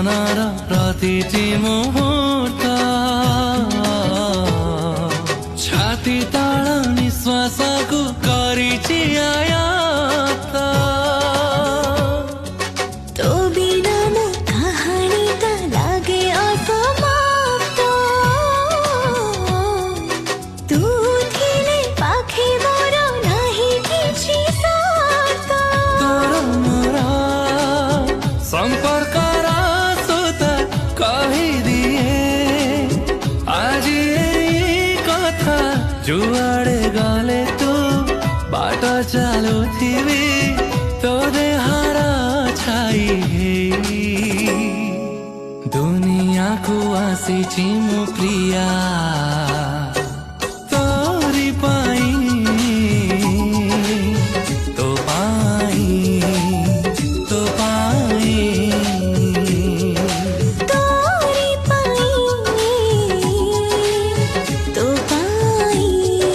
जीवनर प्रतिटी मुहूर्त छाती तल निश्वासको गरिछि आयात तो बिना मो कहानी त लागे असमाप्त तू थिले पाखे मोर नाही किछि साथ तोर मोर संपर्क सुत कहिदिए आज यही कथा जुआड़े गले तू बाट चालुथिबी तो देहारा छाई दुनिया को आसीछि मो प्रिया।